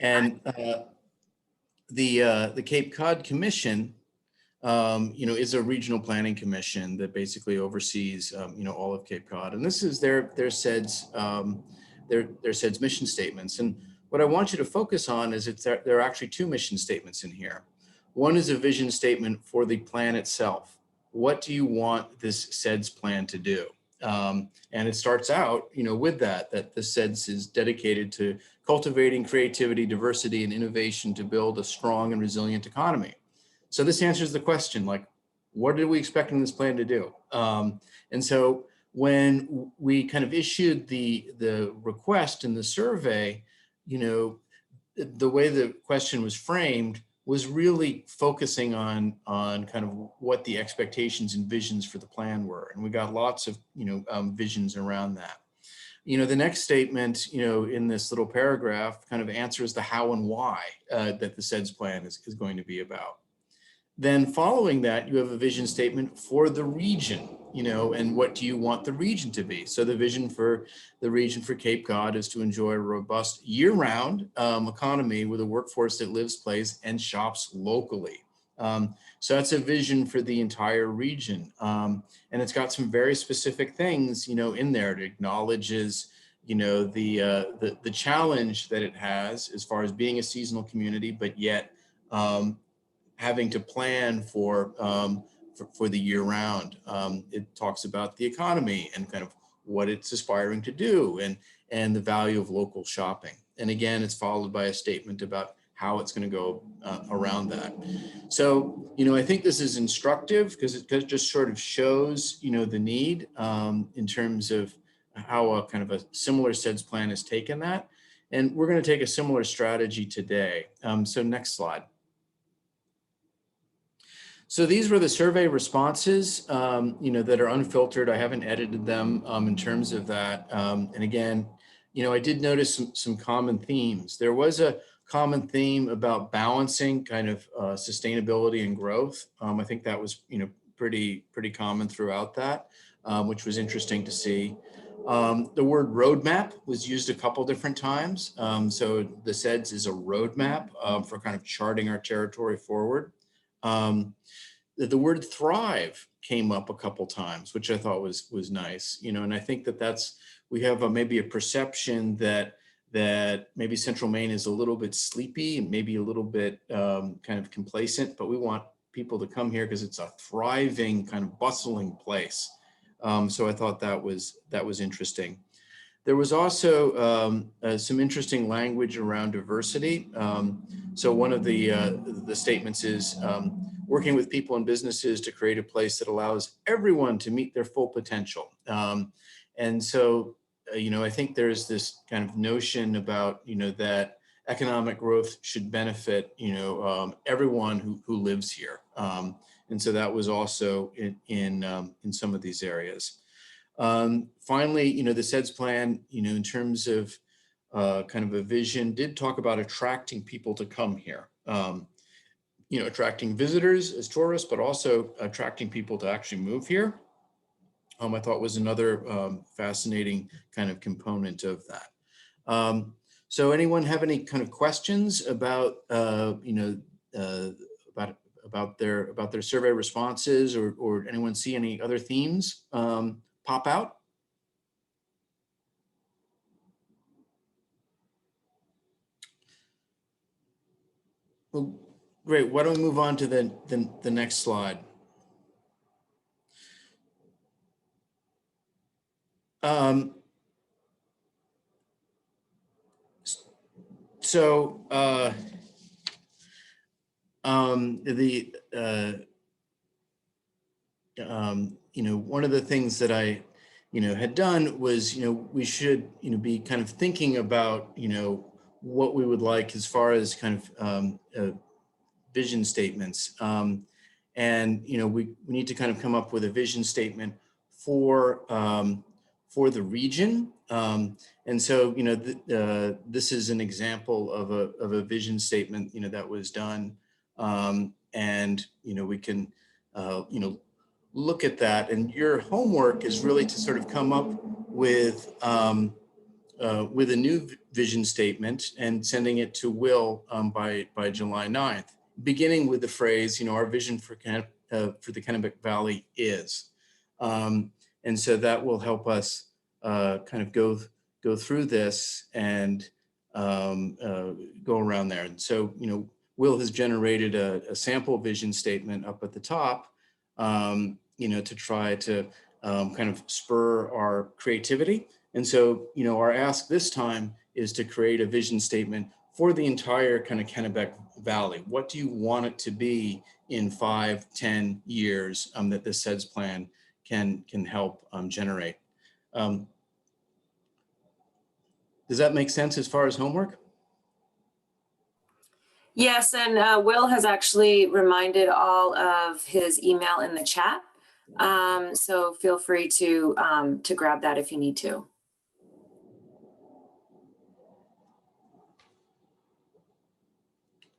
And the Cape Cod Commission, is a regional planning commission that basically oversees, all of Cape Cod. And this is their SEDS, their SEDS mission statements. And what I want you to focus on is there are actually two mission statements in here. One is a vision statement for the plan itself. What do you want this SEDS plan to do? And it starts out, with that the SEDS is dedicated to cultivating creativity, diversity, and innovation to build a strong and resilient economy. So this answers the question, like, what did we expect in this plan to do? And so when we kind of issued the request in the survey, the way the question was framed was really focusing on kind of what the expectations and visions for the plan were. And we got lots of, visions around that. The next statement, in this little paragraph kind of answers the how and why that the SEDS plan is going to be about. Then following that, you have a vision statement for the region, and what do you want the region to be? So the vision for the region for Cape Cod is to enjoy a robust year-round economy with a workforce that lives, plays, and shops locally. So that's a vision for the entire region. And it's got some very specific things, in there. It acknowledges, the challenge that it has as far as being a seasonal community, but yet having to plan for the year round. It talks about the economy and kind of what it's aspiring to do and the value of local shopping. And again, it's followed by a statement about how it's going to go around that. So, I think this is instructive because it just sort of shows, the need in terms of how a kind of a similar SEDS plan has taken that. And we're going to take a similar strategy today. So next slide. So these were the survey responses, that are unfiltered. I haven't edited them in terms of that. And again, I did notice some common themes. There was a common theme about balancing kind of sustainability and growth. I think that was, pretty common throughout that, which was interesting to see. The word roadmap was used a couple different times. So the SEDS is a roadmap for kind of charting our territory forward. The word thrive came up a couple times, which I thought was nice, and I think we have maybe a perception that maybe Central Maine is a little bit sleepy and maybe a little bit kind of complacent, but we want people to come here because it's a thriving, kind of bustling place. So I thought that was interesting. There was also some interesting language around diversity. So one of the statements is working with people and businesses to create a place that allows everyone to meet their full potential. And so, I think there's this kind of notion about, that economic growth should benefit, everyone who lives here. And so that was also in some of these areas. Finally, the SEDS plan, in terms of kind of a vision, did talk about attracting people to come here. Attracting visitors as tourists, but also attracting people to actually move here. I thought was another fascinating kind of component of that. So anyone have any kind of questions about, about their survey responses, or anyone see any other themes pop out? Well, great. Why don't we move on to the next slide? One of the things that I, had done was, we should, be kind of thinking about, what we would like as far as kind of vision statements. And, we need to kind of come up with a vision statement for the region. And so, this is an example of a vision statement, that was done. And, we can, look at that. And your homework is really to sort of come up with, with a new vision statement and sending it to Will by July 9th, beginning with the phrase, our vision for the Kennebec Valley is. And so that will help us kind of go through this and go around there. And so, Will has generated a sample vision statement up at the top, to try to kind of spur our creativity. And so, our ask this time is to create a vision statement for the entire kind of Kennebec Valley. What do you want it to be in 5-10 years that the SEDS plan can help generate? Does that make sense as far as homework? Yes, and Will has actually reminded all of his email in the chat. So feel free to grab that if you need to.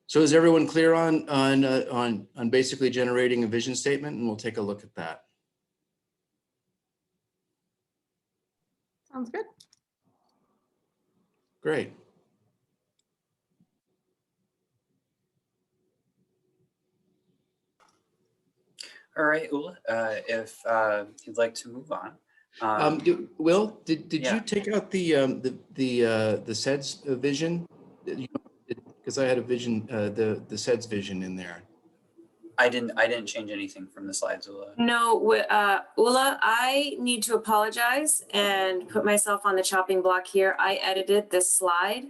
So is everyone clear on basically generating a vision statement? And we'll take a look at that. Sounds good. Great. All right, Ole, if you'd like to move on. Will, did Yeah. you take out the SEDS vision? Because I had a vision, the SEDS vision in there. I didn't change anything from the slides, Ole. No, Ula, I need to apologize and put myself on the chopping block here. I edited this slide,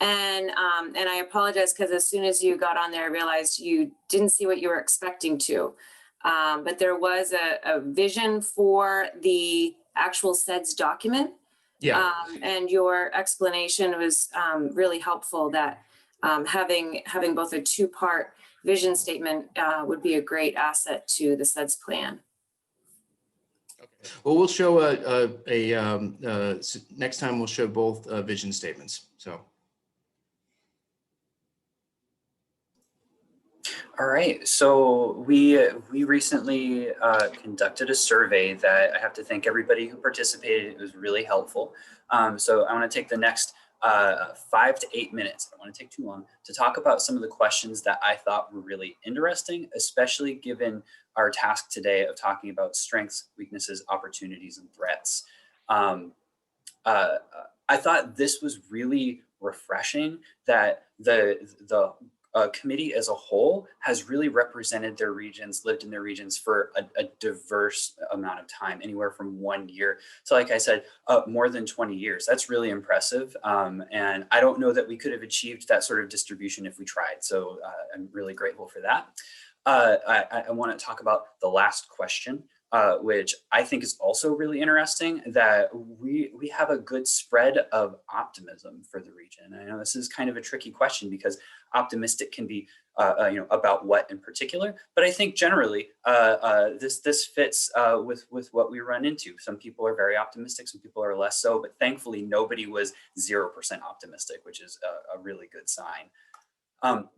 and I apologize because as soon as you got on there, I realized you didn't see what you were expecting to. But there was a vision for the actual SEDS document. Yeah. And your explanation was really helpful that having both a two-part vision statement would be a great asset to the SEDS plan. Okay. Well, we'll show next time we'll show both vision statements. So. All right, so we recently conducted a survey that I have to thank everybody who participated. It was really helpful. So I want to take the next 5 to 8 minutes, I don't want to take too long, to talk about some of the questions that I thought were really interesting, especially given our task today of talking about strengths, weaknesses, opportunities, and threats. I thought this was really refreshing that the committee as a whole has really represented their regions, lived in their regions for a diverse amount of time, anywhere from 1 year to, like I said, more than 20 years. That's really impressive. And I don't know that we could have achieved that sort of distribution if we tried. So I'm really grateful for that. I want to talk about the last question, which I think is also really interesting, that we have a good spread of optimism for the region. I know this is kind of a tricky question because optimistic can be, about what in particular, but I think generally this fits with what we run into. Some people are very optimistic, some people are less so, but thankfully nobody was 0% optimistic, which is a really good sign.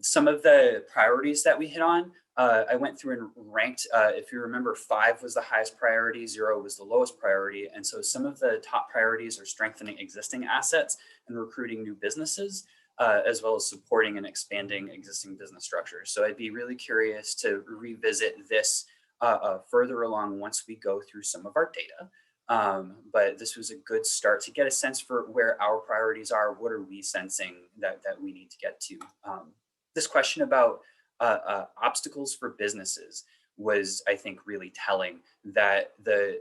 Some of the priorities that we hit on, I went through and ranked, if you remember, 5 was the highest priority, 0 was the lowest priority. And so some of the top priorities are strengthening existing assets and recruiting new businesses, as well as supporting and expanding existing business structures. So I'd be really curious to revisit this further along once we go through some of our data. But this was a good start to get a sense for where our priorities are. What are we sensing that we need to get to? This question about obstacles for businesses was, I think, really telling, that the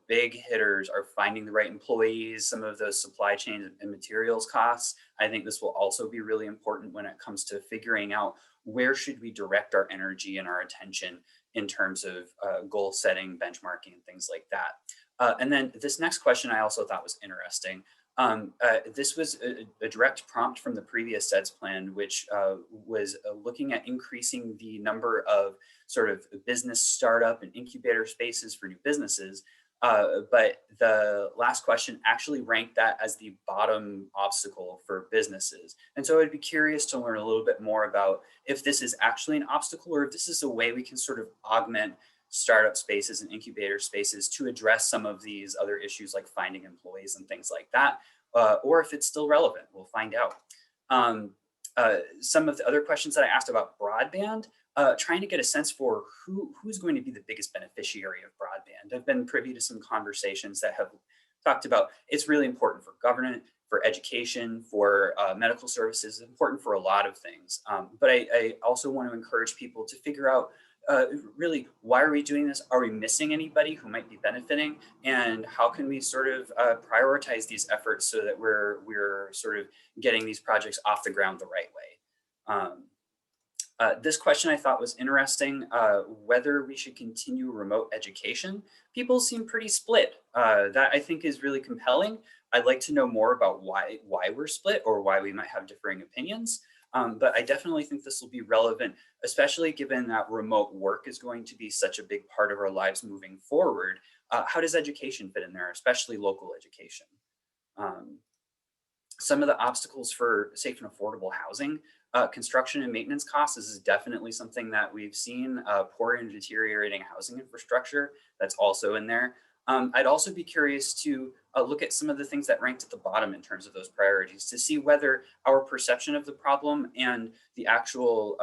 big hitters are finding the right employees, some of those supply chain and materials costs. I think this will also be really important when it comes to figuring out where should we direct our energy and our attention in terms of goal setting, benchmarking, and things like that. And then this next question I also thought was interesting. This was a direct prompt from the previous SEDS plan, which was looking at increasing the number of sort of business startup and incubator spaces for new businesses. But the last question actually ranked that as the bottom obstacle for businesses. And so I'd be curious to learn a little bit more about if this is actually an obstacle or if this is a way we can sort of augment startup spaces and incubator spaces to address some of these other issues like finding employees and things like that. or if it's still relevant. We'll find out. Some of the other questions that I asked about broadband, trying to get a sense for who's going to be the biggest beneficiary of broadband. I've been privy to some conversations that have talked about it's really important for government, for education, for medical services, important for a lot of things. But I also want to encourage people to figure out really, why are we doing this? Are we missing anybody who might be benefiting? And how can we sort of prioritize these efforts so that we're sort of getting these projects off the ground the right way? This question I thought was interesting, whether we should continue remote education. People seem pretty split. That I think is really compelling. I'd like to know more about why we're split or why we might have differing opinions. But I definitely think this will be relevant, especially given that remote work is going to be such a big part of our lives moving forward. How does education fit in there, especially local education? Some of the obstacles for safe and affordable housing, construction and maintenance costs. This is definitely something that we've seen, poor and deteriorating housing infrastructure. That's also in there. I'd also be curious to look at some of the things that ranked at the bottom in terms of those priorities to see whether our perception of the problem and the actual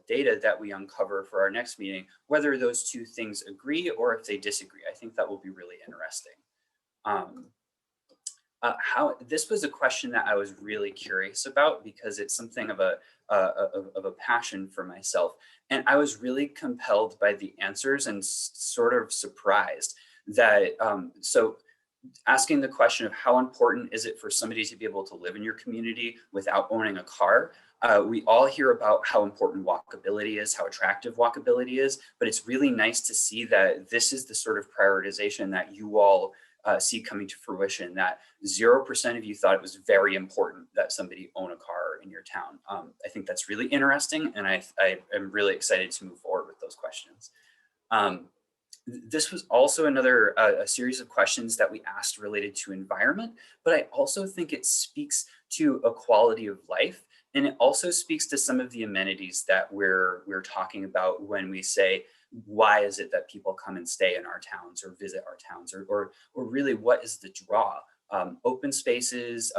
data that we uncover for our next meeting, whether those two things agree or if they disagree. I think that will be really interesting. This was a question that I was really curious about because it's something of a passion for myself. And I was really compelled by the answers and sort of surprised that, so asking the question of how important is it for somebody to be able to live in your community without owning a car? We all hear about how important walkability is, how attractive walkability is, but it's really nice to see that this is the sort of prioritization that you all see coming to fruition, that 0% of you thought it was very important that somebody own a car in your town. I think that's really interesting, and I am really excited to move forward with those questions. This was also another a series of questions that we asked related to environment, but I also think it speaks to a quality of life, and it also speaks to some of the amenities that we're talking about when we say, why is it that people come and stay in our towns or visit our towns, or really what is the draw? Open spaces,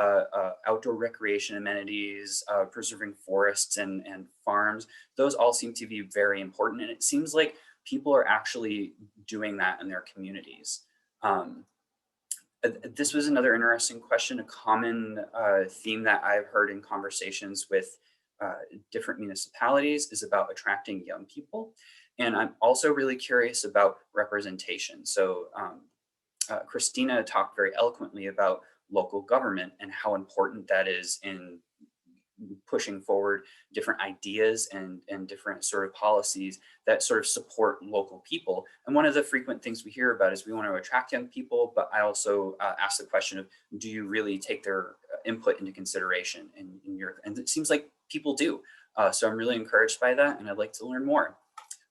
outdoor recreation amenities, preserving forests and farms, those all seem to be very important. And it seems like people are actually doing that in their communities. This was another interesting question. A common theme that I've heard in conversations with different municipalities is about attracting young people. And I'm also really curious about representation. So Christina talked very eloquently about local government and how important that is in pushing forward different ideas and different sort of policies that sort of support local people. And one of the frequent things we hear about is we want to attract young people, but I also ask the question of, do you really take their input into consideration in your, and it seems like people do. So I'm really encouraged by that, and I'd like to learn more.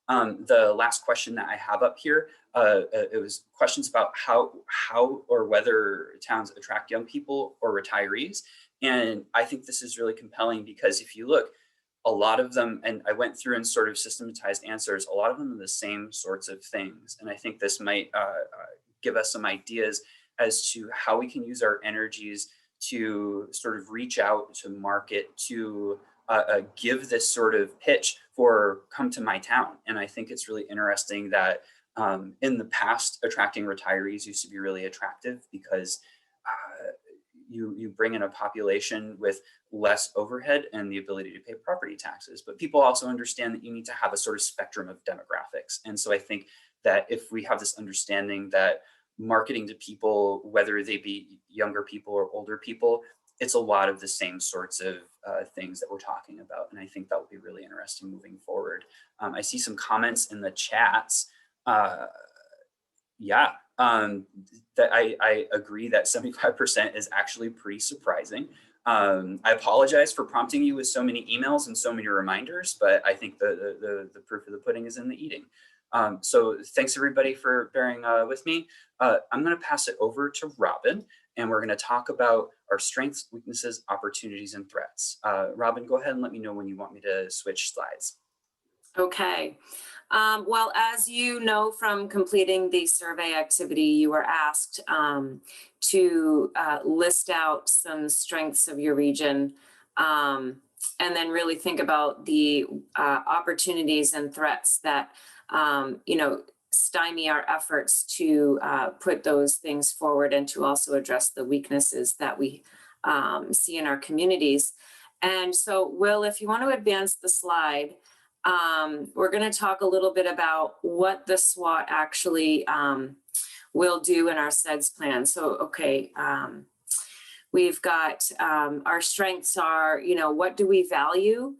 The last question that I have up here, it was questions about how or whether towns attract young people or retirees. And I think this is really compelling because if you look, a lot of them, and I went through and sort of systematized answers, a lot of them are the same sorts of things. And I think this might give us some ideas as to how we can use our energies to sort of reach out to market, to give this sort of pitch for come to my town. And I think it's really interesting that in the past, attracting retirees used to be really attractive because you bring in a population with less overhead and the ability to pay property taxes. But people also understand that you need to have a sort of spectrum of demographics. And so I think that if we have this understanding that marketing to people, whether they be younger people or older people, it's a lot of the same sorts of things that we're talking about. And I think that will be really interesting moving forward. I see some comments in the chats. That I agree that 75% is actually pretty surprising. I apologize for prompting you with so many emails and so many reminders, but I think the proof of the pudding is in the eating. So thanks everybody for bearing with me. I'm going to pass it over to Robyn, and we're going to talk about our strengths, weaknesses, opportunities, and threats. Robyn, go ahead and let me know when you want me to switch slides. Okay. Well, as you know from completing the survey activity, you were asked to list out some strengths of your region, and then really think about the opportunities and threats that stymie our efforts to put those things forward, and to also address the weaknesses that we see in our communities. And so, Will, if you want to advance the slide, we're going to talk a little bit about what the SWOT actually will do in our CEDS plan. So, okay, we've got our strengths are, what do we value?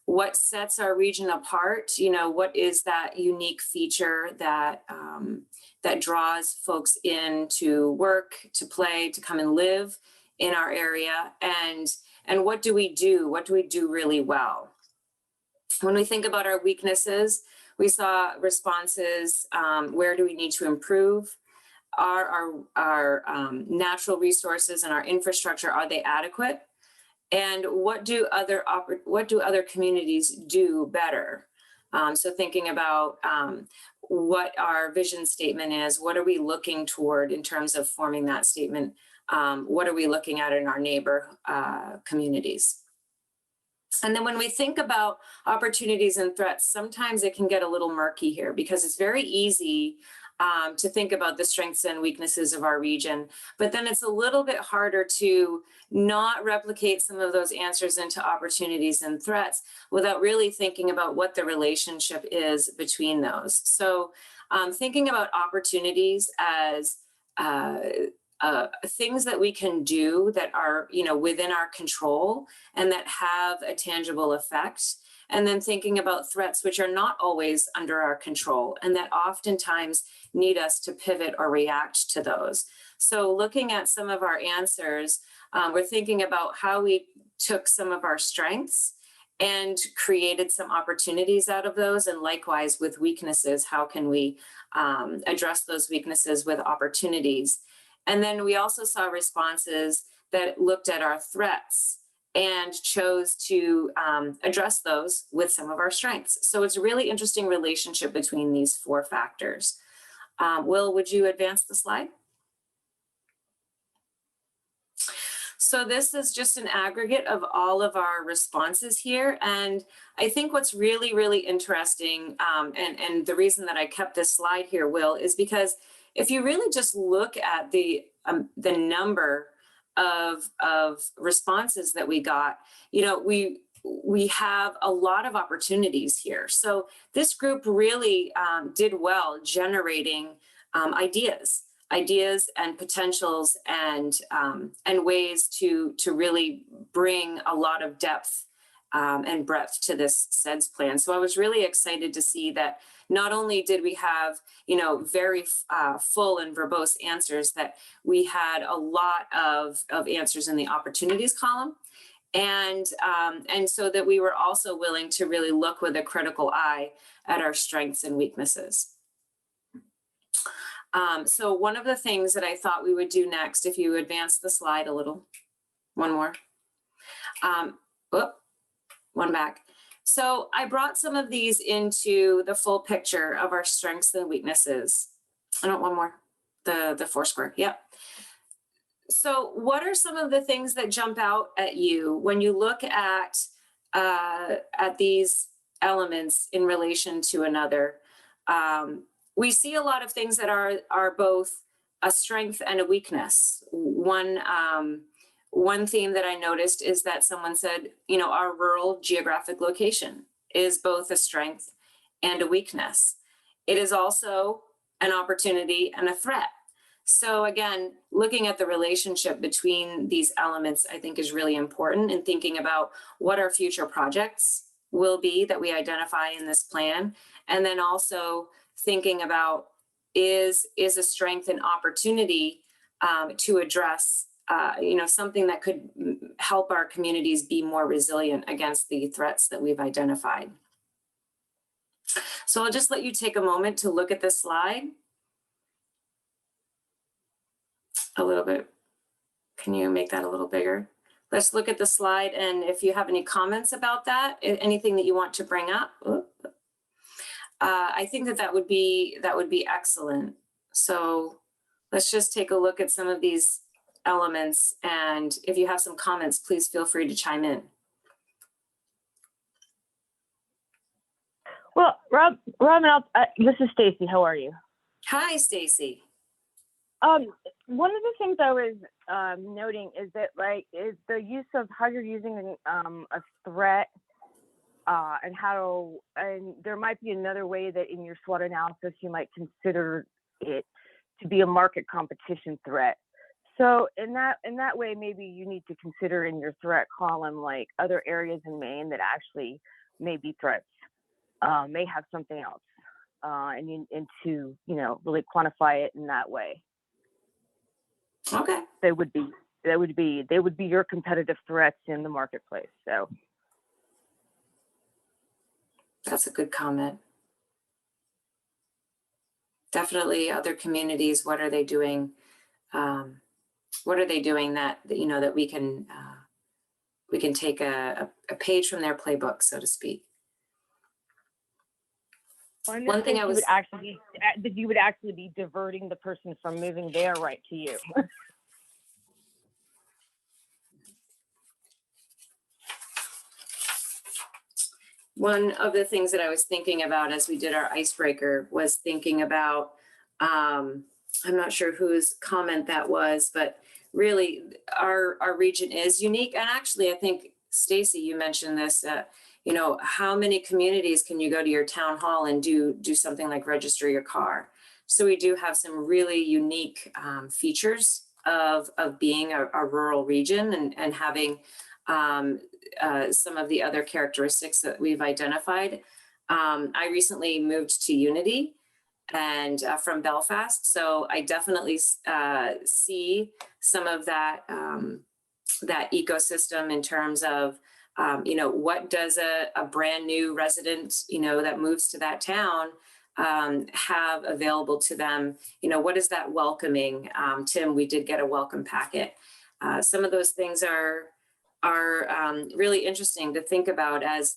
What sets our region apart? What is that unique feature that that draws folks in to work, to play, to come and live in our area? And what do we do? What do we do really well? When we think about our weaknesses, we saw responses. Where do we need to improve? Are our natural resources and our infrastructure, are they adequate? And what do other communities do better? So thinking about what our vision statement is, what are we looking toward in terms of forming that statement? What are we looking at in our neighbor communities? And then when we think about opportunities and threats, sometimes it can get a little murky here, because it's very easy to think about the strengths and weaknesses of our region, but then it's a little bit harder to not replicate some of those answers into opportunities and threats without really thinking about what the relationship is between those. So thinking about opportunities as things that we can do that are, within our control and that have a tangible effect. And then thinking about threats which are not always under our control and that oftentimes need us to pivot or react to those. So looking at some of our answers, we're thinking about how we took some of our strengths and created some opportunities out of those. And likewise with weaknesses, how can we address those weaknesses with opportunities? And then we also saw responses that looked at our threats and chose to address those with some of our strengths. So it's a really interesting relationship between these four factors. Will, would you advance the slide? So this is just an aggregate of all of our responses here. And I think what's really, really interesting, and the reason that I kept this slide here, Will, is because if you really just look at the number of responses that we got, we have a lot of opportunities here. So this group really did well generating ideas and potentials and ways to really bring a lot of depth and breadth to this CEDS plan. So I was really excited to see that not only did we have, very full and verbose answers, that we had a lot of answers in the opportunities column. And so that we were also willing to really look with a critical eye at our strengths and weaknesses. So one of the things that I thought we would do next, if you advance the slide a little, one more, one back. So I brought some of these into the full picture of our strengths and weaknesses. I don't, one more, the four square, yep. So what are some of the things that jump out at you when you look at these elements in relation to another? We see a lot of things that are both a strength and a weakness. One theme that I noticed is that someone said, our rural geographic location is both a strength and a weakness. It is also an opportunity and a threat. So again, looking at the relationship between these elements, I think is really important, and thinking about what our future projects will be that we identify in this plan. And then also thinking about is a strength and opportunity to address something that could help our communities be more resilient against the threats that we've identified. So I'll just let you take a moment to look at this slide a little bit. Can you make that a little bigger? Let's look at the slide, and if you have any comments about that, anything that you want to bring up. I think that would be excellent. So let's just take a look at some of these elements. And if you have some comments, please feel free to chime in. Well, Robyn, this is Stacy. How are you? Hi, Stacy. One of the things I was noting is that, like, is the use of how you're using a threat, and there might be another way that in your SWOT analysis you might consider it to be a market competition threat. So in that way, maybe you need to consider in your threat column, like, other areas in Maine that actually may be threats, may have something else, and to really quantify it in that way. Okay. They would be your competitive threats in the marketplace. So that's a good comment. Definitely other communities, what are they doing? What are they doing that that we can take a page from their playbook, so to speak. One thing I was you would actually be diverting the person from moving there right to you. One of the things that I was thinking about as we did our icebreaker was thinking about, I'm not sure whose comment that was, but really our region is unique. And actually, I think, Stacy, you mentioned this, how many communities can you go to your town hall and do something like register your car? So we do have some really unique features of being a rural region and having some of the other characteristics that we've identified. I recently moved to Unity and from Belfast, so I definitely see some of that that ecosystem in terms of what does a brand new resident that moves to that town have available to them. What is that welcoming? Tim, we did get a welcome packet. Some of those things are really interesting to think about as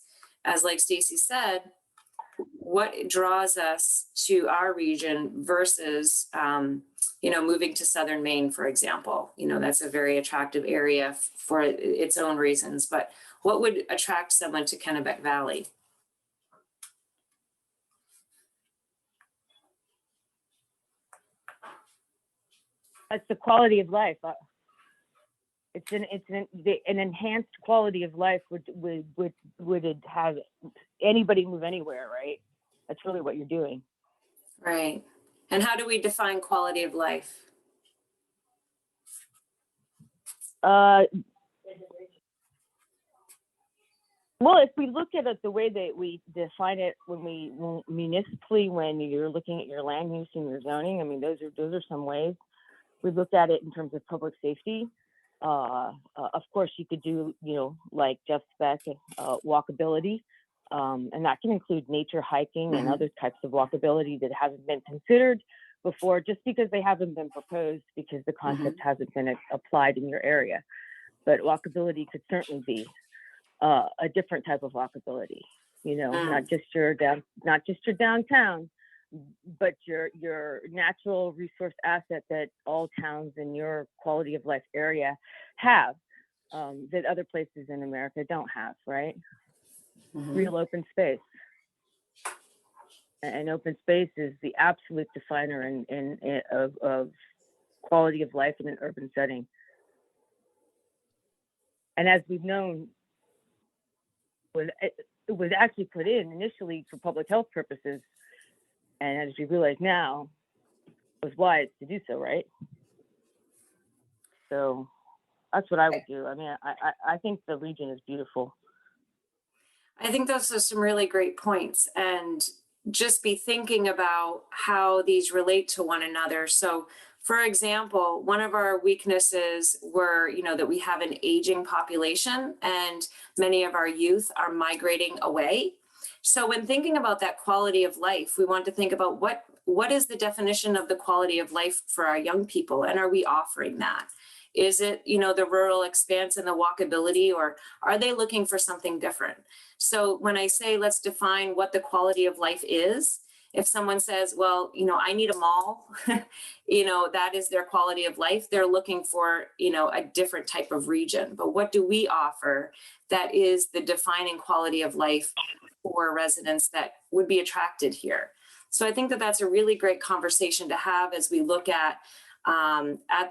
like Stacy said, what draws us to our region versus, moving to Southern Maine, for example. That's a very attractive area for its own reasons, but what would attract someone to Kennebec Valley? That's the quality of life. It's an enhanced quality of life. Would it have anybody move anywhere, right? That's really what you're doing. Right. And how do we define quality of life? Well, if we look at it the way that we define it municipally, when you're looking at your land use and your zoning, I mean, those are some ways. We looked at it in terms of public safety. Of course, you could do, like Jeff spec, walkability, and that can include nature hiking and other types of walkability that haven't been considered before, just because they haven't been proposed, because the concept hasn't been applied in your area. But walkability could certainly be a different type of walkability, not just your downtown, but your natural resource asset that all towns in your quality of life area have, that other places in America don't have, right? Real open space. And open space is the absolute definer of quality of life in an urban setting. And as we've known, it was actually put in initially for public health purposes. And as we realize now, it was wise to do so, right? So that's what I would do. I mean, I think the region is beautiful. I think those are some really great points, and just be thinking about how these relate to one another. So, for example, one of our weaknesses were, that we have an aging population and many of our youth are migrating away. So when thinking about that quality of life, we want to think about what is the definition of the quality of life for our young people, and are we offering that? Is it, you know, the rural expanse and the walkability, or are they looking for something different? So when I say let's define what the quality of life is, if someone says, well, you know, I need a mall, you know, that is their quality of life. They're looking for, you know, a different type of region. But what do we offer that is the defining quality of life for residents that would be attracted here? So I think that that's a really great conversation to have as we look at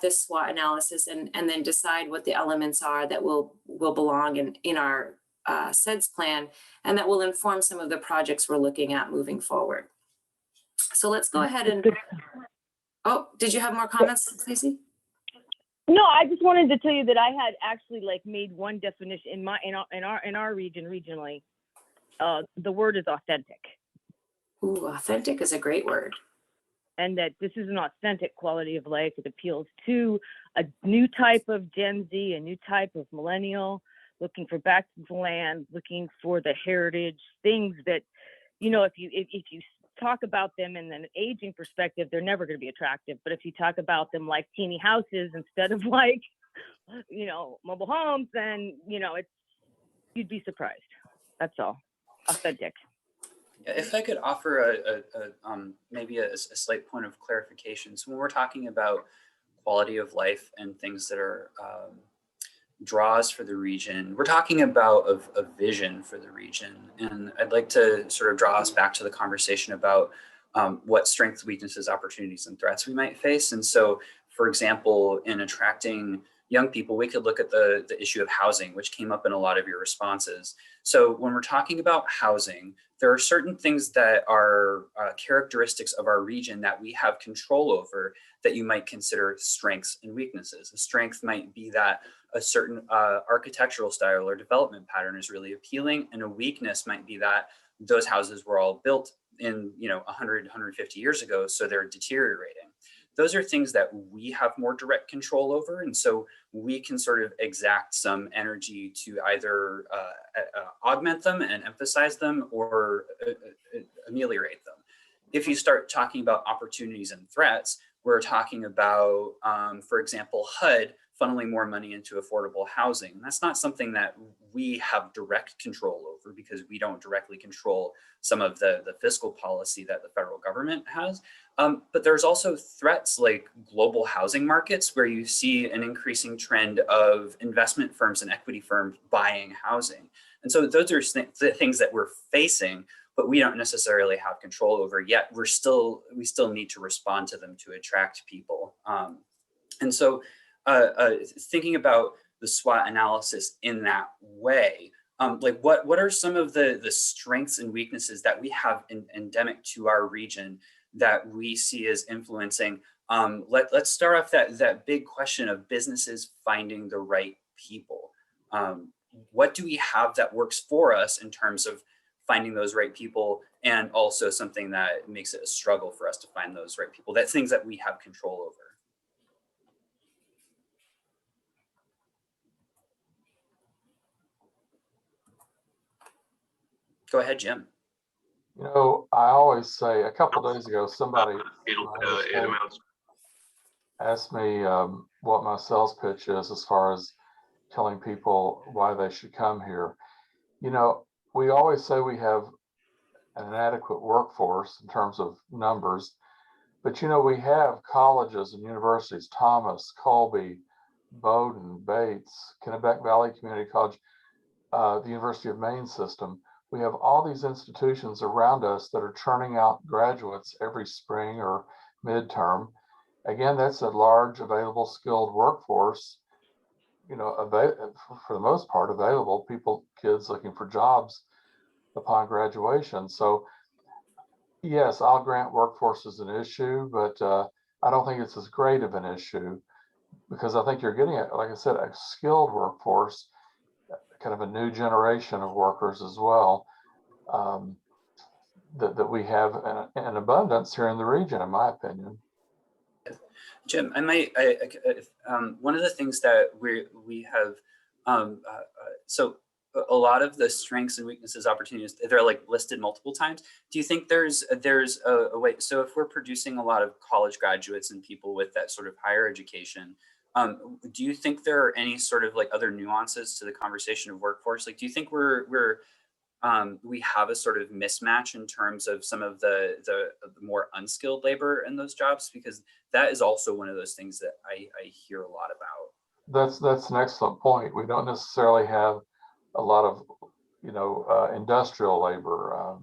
this SWOT analysis and then decide what the elements are that will belong in our CEDS plan, and that will inform some of the projects we're looking at moving forward. So let's go ahead and, oh, did you have more comments, Stacey? No, I just wanted to tell you that I had actually like made one definition in our region regionally. The word is authentic. Ooh, authentic is a great word. And that this is an authentic quality of life. It appeals to a new type of Gen Z, a new type of millennial, looking for back to the land, looking for the heritage, things that, you know, if you talk about them in an aging perspective, they're never going to be attractive. But if you talk about them like teeny houses instead of like, you know, mobile homes, then, you know, you'd be surprised. That's all. Authentic. If I could offer maybe a slight point of clarification. So when we're talking about quality of life and things that are draws for the region, we're talking about a vision for the region. And I'd like to sort of draw us back to the conversation about what strengths, weaknesses, opportunities, and threats we might face. And so, for example, in attracting young people, we could look at the issue of housing, which came up in a lot of your responses. So when we're talking about housing, there are certain things that are characteristics of our region that we have control over that you might consider strengths and weaknesses. A strength might be that a certain architectural style or development pattern is really appealing, and a weakness might be that those houses were all built in 100, 150 years ago, so they're deteriorating. Those are things that we have more direct control over, and so we can sort of exact some energy to either augment them and emphasize them or ameliorate them. If you start talking about opportunities and threats, we're talking about, for example, HUD funneling more money into affordable housing. That's not something that we have direct control over because we don't directly control some of the fiscal policy that the federal government has. But there's also threats like global housing markets, where you see an increasing trend of investment firms and equity firms buying housing. And so those are the things that we're facing, but we don't necessarily have control over yet. We still need to respond to them to attract people. And so thinking about the SWOT analysis in that way, like what are some of the strengths and weaknesses that we have endemic to our region that we see as influencing? Let's start off that big question of businesses finding the right people. What do we have that works for us in terms of finding those right people, and also something that makes it a struggle for us to find those right people? That's things that we have control over. Go ahead, Jim. You know, I always say, a couple of days ago, somebody asked me what my sales pitch is as far as telling people why they should come here. You know, we always say we have an inadequate workforce in terms of numbers, but you know, we have colleges and universities, Thomas, Colby, Bowdoin, Bates, Kennebec Valley Community College, the University of Maine system. We have all these institutions around us that are churning out graduates every spring or midterm. Again, that's a large available skilled workforce, you know, for the most part available, kids looking for jobs upon graduation. So yes, I'll grant workforce is an issue, but I don't think it's as great of an issue, because I think you're getting at, like I said, a skilled workforce, kind of a new generation of workers as well, that we have an abundance here in the region, in my opinion. Jim, one of the things that we have, so a lot of the strengths and weaknesses, opportunities, they're like listed multiple times. Do you think there's a way? So if we're producing a lot of college graduates and people with that sort of higher education, Do you think there are any sort of like other nuances to the conversation of workforce? Like, do you think we have a sort of mismatch in terms of some of the more unskilled labor in those jobs? Because that is also one of those things that I hear a lot about. That's an excellent point. We don't necessarily have a lot of, industrial labor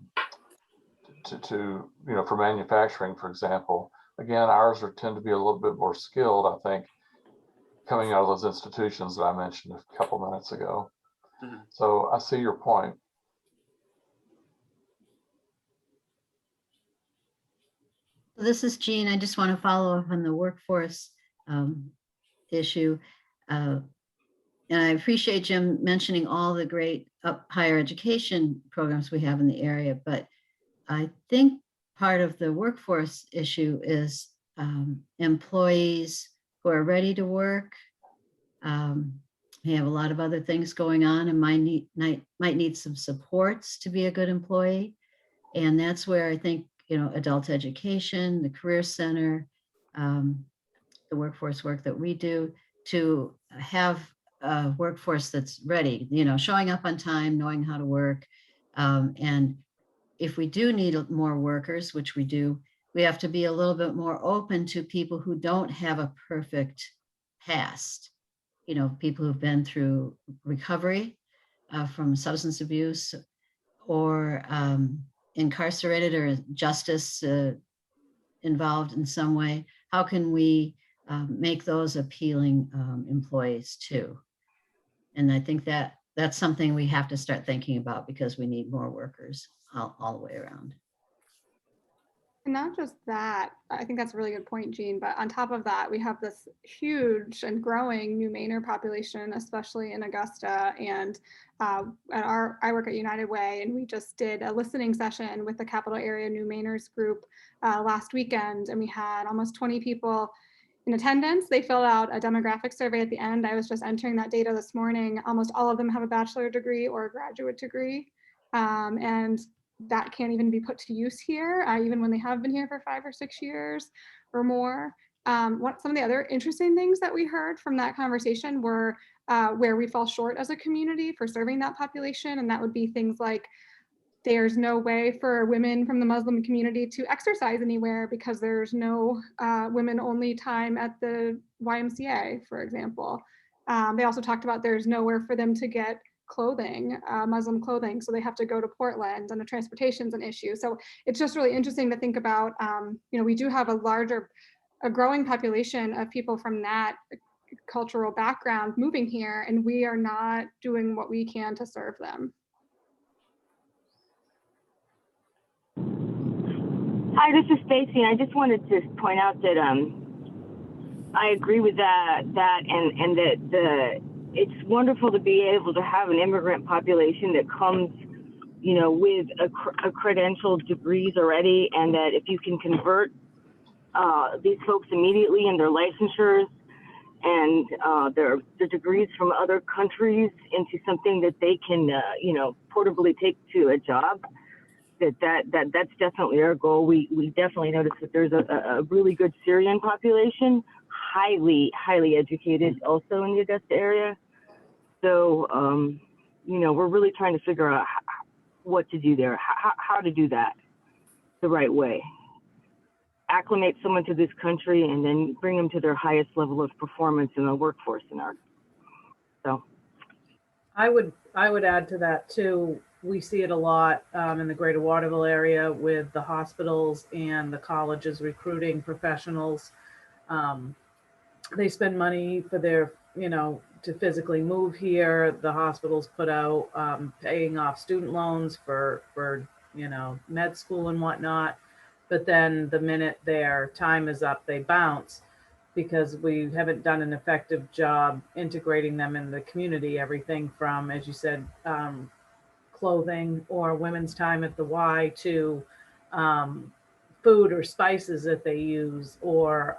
to for manufacturing, for example. Again, ours tend to be a little bit more skilled, I think, coming out of those institutions that I mentioned a couple minutes ago. Mm-hmm. So I see your point. This is Jean. I just want to follow up on the workforce issue. And I appreciate Jim mentioning all the great higher education programs we have in the area, but I think part of the workforce issue is employees who are ready to work. They have a lot of other things going on and might need some supports to be a good employee. And that's where I think, adult education, the Career Center, the workforce work that we do to have a workforce that's ready, showing up on time, knowing how to work. And if we do need more workers, which we do, we have to be a little bit more open to people who don't have a perfect past. People who've been through recovery from substance abuse or incarcerated or justice involved in some way. How can we make those appealing employees too? And I think that's something we have to start thinking about because we need more workers all the way around. And not just that, I think that's a really good point, Jean, but on top of that, we have this huge and growing New Mainer population, especially in Augusta. And I work at United Way, and we just did a listening session with the Capital Area New Mainers group last weekend, and we had almost 20 people in attendance. They filled out a demographic survey at the end. I was just entering that data this morning. Almost all of them have a bachelor degree or a graduate degree. And that can't even be put to use here, even when they have been here for 5 or 6 years or more. Some of the other interesting things that we heard from that conversation were where we fall short as a community for serving that population. And that would be things like there's no way for women from the Muslim community to exercise anywhere because there's no women only time at the YMCA, for example. They also talked about there's nowhere for them to get clothing, Muslim clothing, so they have to go to Portland, and the transportation's an issue. So it's just really interesting to think about, we do have a growing population of people from that cultural background moving here, and we are not doing what we can to serve them. Hi, this is Stacy. I just wanted to point out that I agree with that and that it's wonderful to be able to have an immigrant population that comes, with a credentialed degrees already, and that if you can convert these folks immediately in their licensures and their degrees from other countries into something that they can, portably take to a job, that's definitely our goal. We definitely notice that there's a really good Syrian population, highly educated also in the Augusta area. So, we're really trying to figure out what to do there, how to do that the right way. Acclimate someone to this country and then bring them to their highest level of performance in the workforce in our. So, I would add to that too. We see it a lot in the greater Waterville area with the hospitals and the colleges recruiting professionals. They spend money for their, to physically move here. The hospitals put out paying off student loans for med school and whatnot. But then the minute their time is up, they bounce because we haven't done an effective job integrating them in the community. Everything from, as you said, clothing or women's time at the Y to food or spices that they use, or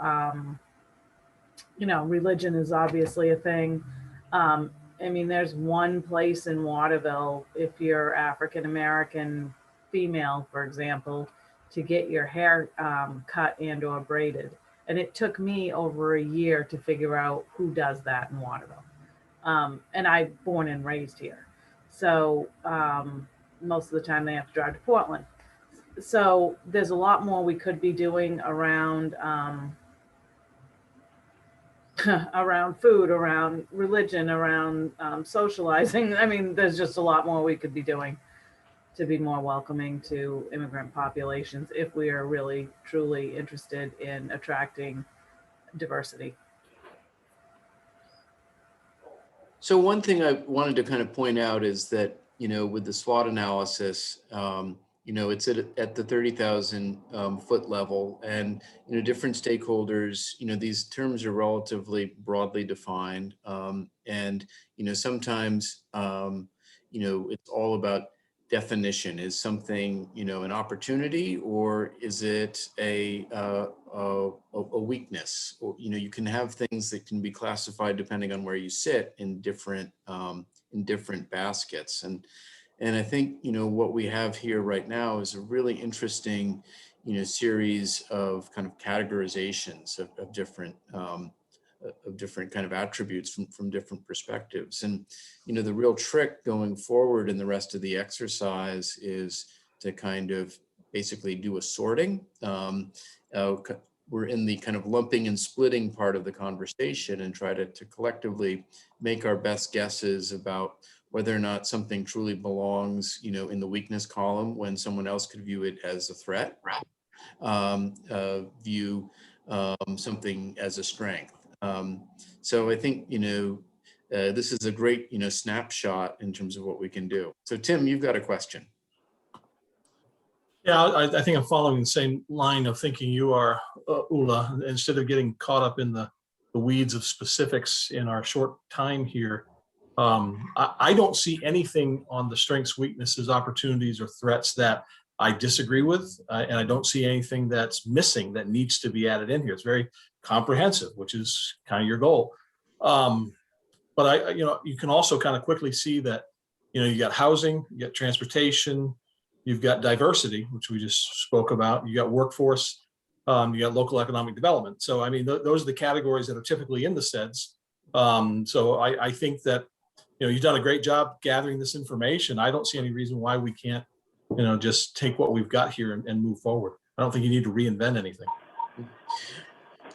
religion is obviously a thing. There's one place in Waterville, if you're African American female, for example, to get your hair cut and or braided. And it took me over a year to figure out who does that in Waterville. And I'm born and raised here. So most of the time they have to drive to Portland. So there's a lot more we could be doing around around food, around religion, around socializing. I mean, there's just a lot more we could be doing to be more welcoming to immigrant populations if we are really, truly interested in attracting diversity. So one thing I wanted to kind of point out is that, with the SWOT analysis, it's at the 30,000 foot level, and, different stakeholders, these terms are relatively broadly defined. And, sometimes, it's all about definition. Is something, an opportunity, or is it a weakness? Or, you can have things that can be classified depending on where you sit in different baskets. And I think, what we have here right now is a really interesting, series of kind of categorizations of different kind of attributes from different perspectives. And, the real trick going forward in the rest of the exercise is to kind of basically do a sorting. We're in the kind of lumping and splitting part of the conversation and try to collectively make our best guesses about whether or not something truly belongs, in the weakness column when someone else could view it as a threat, view something as a strength. So I think, this is a great, snapshot in terms of what we can do. So Tim, you've got a question. Yeah, I think I'm following the same line of thinking you are, Ula. Instead of getting caught up in the weeds of specifics in our short time here, I don't see anything on the strengths, weaknesses, opportunities, or threats that I disagree with, and I don't see anything that's missing that needs to be added in here. It's very comprehensive, which is kind of your goal. But you can also kind of quickly see that, you got housing, you got transportation, you've got diversity, which we just spoke about. You got workforce, you got local economic development. So, I mean, those are the categories that are typically in the CEDS. So I think that, you've done a great job gathering this information. I don't see any reason why we can't, just take what we've got here and move forward. I don't think you need to reinvent anything.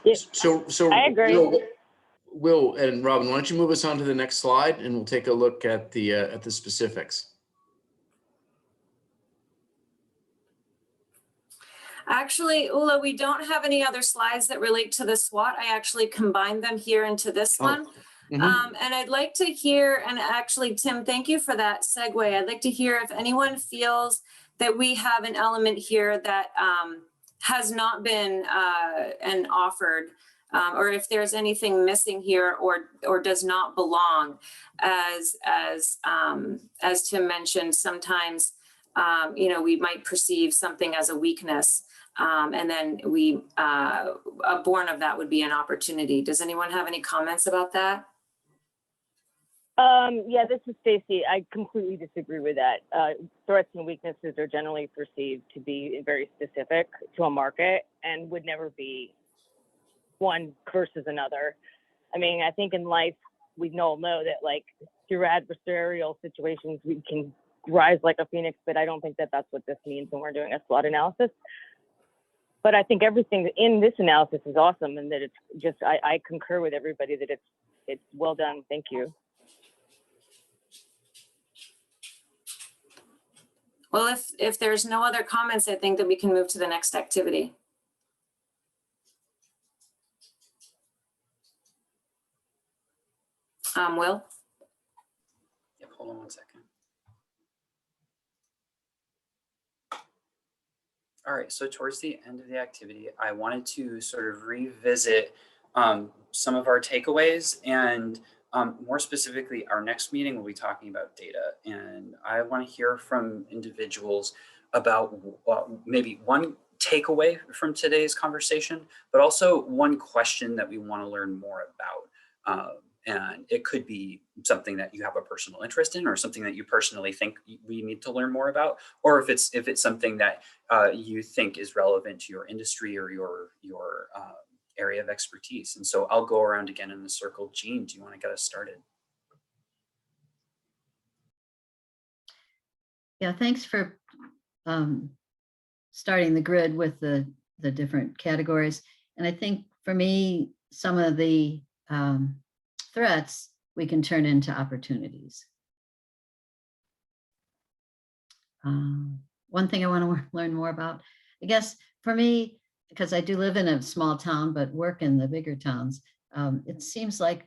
Yeah, So I agree. Will and Robyn, why don't you move us on to the next slide, and we'll take a look at the specifics. Actually, Ula, we don't have any other slides that relate to the SWOT. I actually combined them here into this one. Mm-hmm. And I'd like to hear, and actually, Tim, thank you for that segue. I'd like to hear if anyone feels that we have an element here that has not been offered, or if there's anything missing here or does not belong. As Tim mentioned, sometimes we might perceive something as a weakness, and then born of that would be an opportunity. Does anyone have any comments about that? Yeah, this is Stacy. I completely disagree with that. Threats and weaknesses are generally perceived to be very specific to a market and would never be one versus another. I mean, I think in life, we all know that like through adversarial situations, we can rise like a phoenix, but I don't think that that's what this means when we're doing a SWOT analysis. But I think everything in this analysis is awesome, and that it's just, I concur with everybody that it's well done. Thank you. Well, if there's no other comments, I think that we can move to the next activity. Will? Yep, hold on one second. All right, so towards the end of the activity, I wanted to sort of revisit some of our takeaways, and more specifically, our next meeting will be talking about data. And I want to hear from individuals about maybe one takeaway from today's conversation, but also one question that we want to learn more about. And it could be something that you have a personal interest in, or something that you personally think we need to learn more about, or if it's something that you think is relevant to your industry or your area of expertise. And so I'll go around again in the circle. Jean, do you want to get us started? Yeah, thanks for starting the grid with the different categories. And I think for me, some of the threats we can turn into opportunities. One thing I want to learn more about, I guess for me, because I do live in a small town, but work in the bigger towns, it seems like,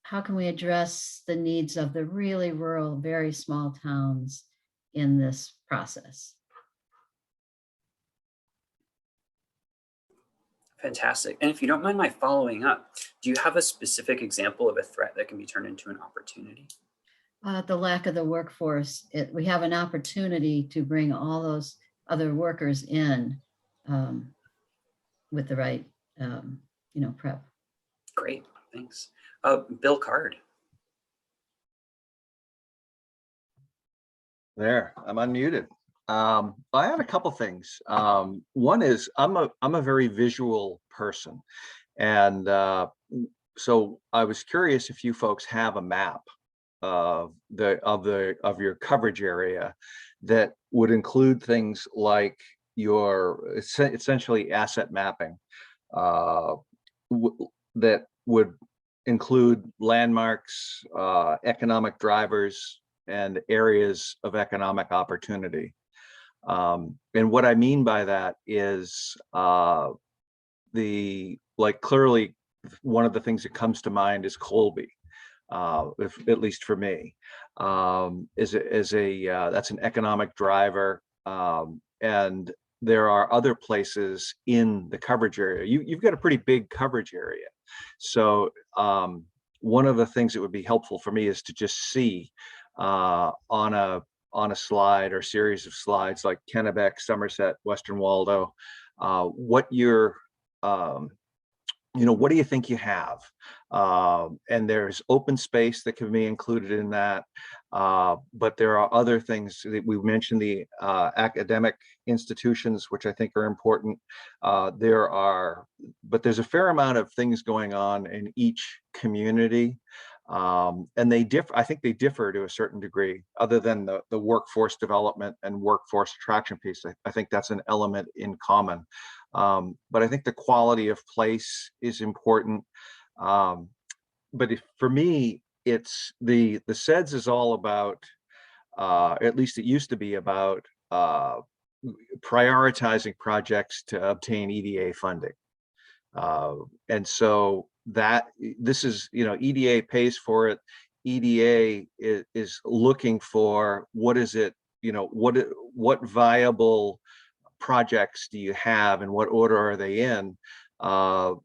how can we address the needs of the really rural, very small towns in this process? Fantastic. And if you don't mind my following up, do you have a specific example of a threat that can be turned into an opportunity? The lack of the workforce. We have an opportunity to bring all those other workers in with the right, prep. Great, thanks. Bill Card. There, I'm unmuted. I have a couple things. One is I'm a very visual person, and so I was curious if you folks have a map of your coverage area that would include things like your essentially asset mapping, that would include landmarks, economic drivers, and areas of economic opportunity. And what I mean by that is clearly one of the things that comes to mind is Colby, at least for me, that's an economic driver. And there are other places in the coverage area. You've got a pretty big coverage area. So one of the things that would be helpful for me is to just see on a slide or series of slides like Kennebec, Somerset, Western Waldo, what do you think you have? And there's open space that can be included in that. But there are other things that we mentioned, the academic institutions, which I think are important. But there's a fair amount of things going on in each community. And they differ. I think they differ to a certain degree, other than the workforce development and workforce attraction piece. I think that's an element in common. But I think the quality of place is important. But for me, it's the CEDS is all about, at least it used to be about, prioritizing projects to obtain EDA funding. And so this is, EDA pays for it. EDA is looking for what is it, what viable projects do you have and what order are they in, and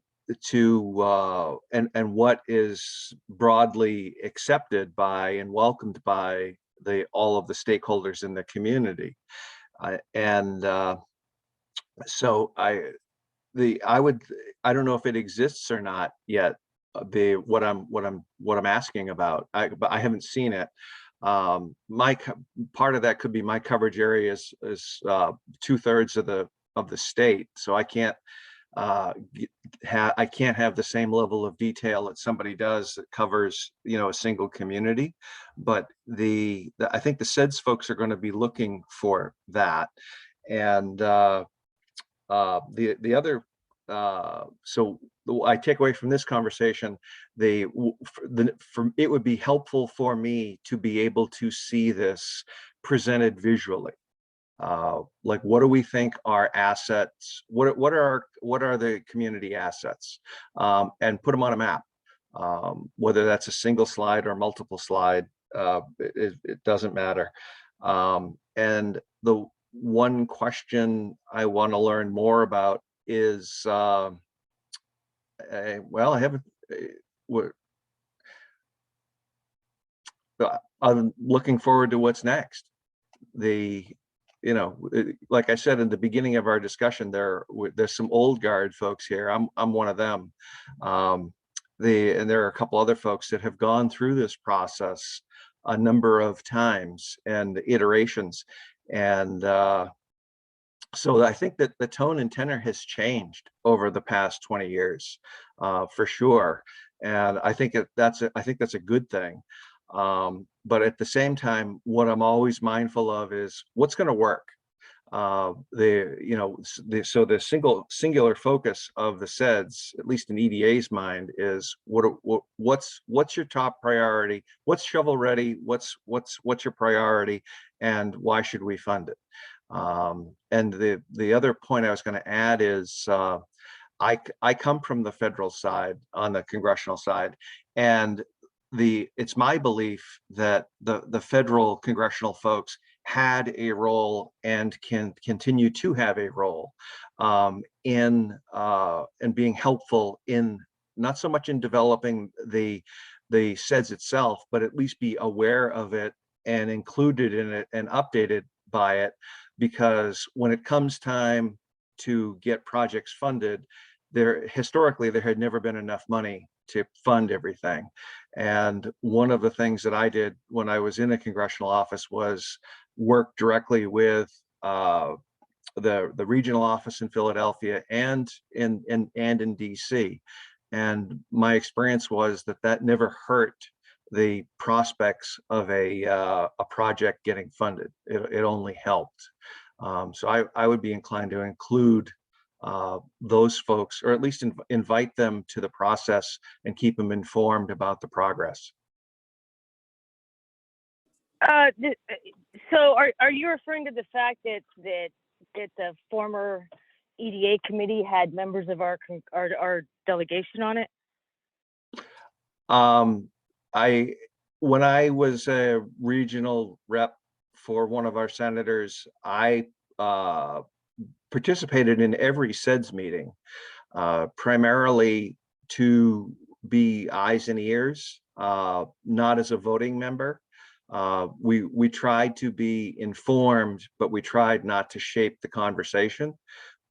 what is broadly accepted by and welcomed by all of the stakeholders in the community. So I don't know if it exists or not yet, what I'm asking about, but I haven't seen it. Part of that could be my coverage area is 2/3 of the state, so I can't have the same level of detail that somebody does that covers a single community. But I think the CEDS folks are going to be looking for that. And the other, so I take away from this conversation, it would be helpful for me to be able to see this presented visually. Like, what do we think are assets? What are the community assets? And put them on a map. Whether that's a single slide or multiple slide, it doesn't matter. And the one question I want to learn more about is, well, I haven't. I'm looking forward to what's next. Like I said in the beginning of our discussion, there's some old guard folks here. I'm one of them. And there are a couple other folks that have gone through this process a number of times and iterations. And So I think that the tone and tenor has changed over the past 20 years, for sure. And I think that's a good thing. But at the same time, what I'm always mindful of is what's going to work. So the singular focus of the SEDS, at least in EDA's mind, is what's your top priority? What's shovel ready? What's your priority, and why should we fund it? And the other point I was going to add is I come from the federal side, on the congressional side, and it's my belief that the federal congressional folks had a role and can continue to have a role in being helpful in, not so much in developing the SEDS itself, but at least be aware of it and included in it and updated by it. Because when it comes time to get projects funded, historically there had never been enough money to fund everything. And one of the things that I did when I was in a congressional office was work directly with the regional office in Philadelphia and in DC. And my experience was that never hurt the prospects of a project getting funded. It only helped. So I would be inclined to include those folks, or at least invite them to the process and keep them informed about the progress. So are you referring to the fact that the former EDA committee had members of our delegation on it? When I was a regional rep for one of our senators, I participated in every SEDS meeting, primarily to be eyes and ears, not as a voting member. We tried to be informed, but we tried not to shape the conversation.